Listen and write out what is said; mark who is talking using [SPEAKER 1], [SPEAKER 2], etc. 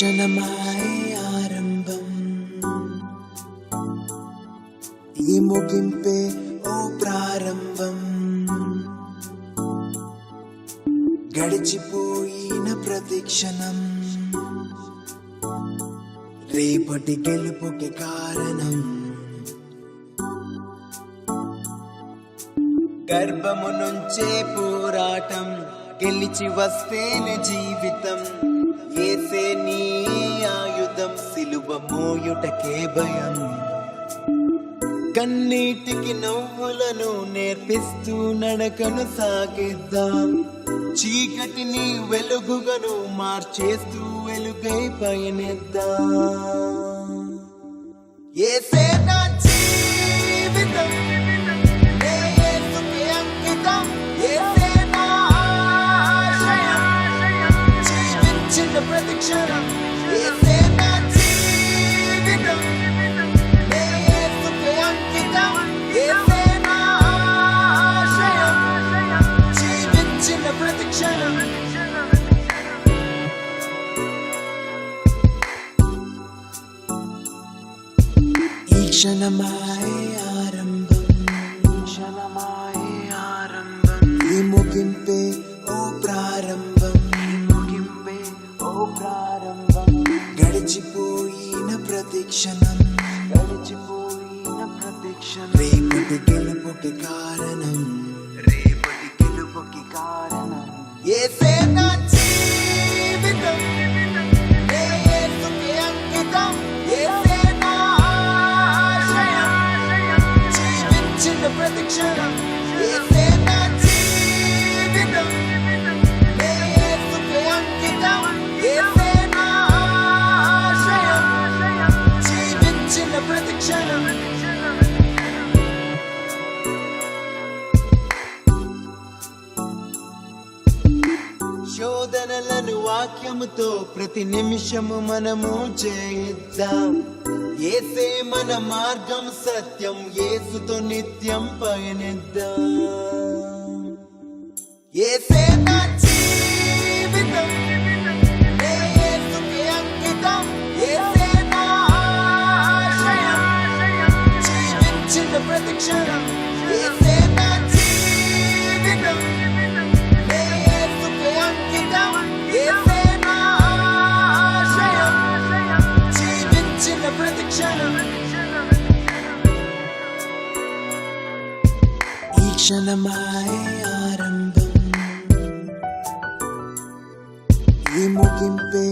[SPEAKER 1] క్షణమాయే ఆరంభం, ఈ ముగింపే ఓ ప్రారంభం. గడిచిపోయిన ప్రతి క్షణం రేపటి గెలుపుకి కారణం. గర్భము నుంచే పోరాటం, గెలిచి వస్తేనే జీవితం. ఏసే నీ ఆయుధం, సిలువ మోయుటకే భయం. కన్నీటికి నవ్వులను నేర్పిస్తూ నడకను సాగిద్దాం. చీకటిని వెలుగుగను మార్చేస్తూ వెలుగై పయనిద్దాం. ఏసే నా జీవితం, నే యేసుకే అంకితం. ఏసే నా ఆశయం, జీవించిన ప్రతి క్షణం. ఏసే నా జీవితం, నే యేసుకే అంకితం. ఏసే నా ఆశయం, జీవించిన ప్రతి క్షణం. ఈ క్షణమాయే ఆరంభం, క్షణమాయే ఆరంభం. ఈ ముగింపే ఓ ప్రారంభం, ముగింపే ఓ ప్రారంభం. గడిచిపోయిన ప్రతి క్షణం, గడిచిపోయిన ప్రతి క్షణం. రేపటి గెలుపుకి కారణం, రేపటి గెలుపుకి కారణం. ఏసే నా జీవితం, నే యేసుకే అంకితం. ఏసే నా ఆశయం, జీవించిన ప్రతి క్షణం. ఏసే నా జీవితం, నే యేసుకే అంకితం. ఏసే నా ఆశయం, జీవించిన ప్రతి క్షణం. శోధనలను వాక్యముతో ప్రతి నిమిషము మనము జయిద్దాం. ఏసే మన మార్గం, సత్యం. యేసుతో నిత్యం పయనిద్దాం. ఏసే నా జీవితం, నే యేసుకే అంకితం. ఏసే నా ఆశయం, జీవించిన ప్రతి క్షణం. ఏసే నా జీవితం, నే యేసుకే అంకితం. ఏసే నా ఆశయం, జీవించిన ప్రతి క్షణం. ఈ క్షణమాయే ఆరంభం, ఈ ముగింపే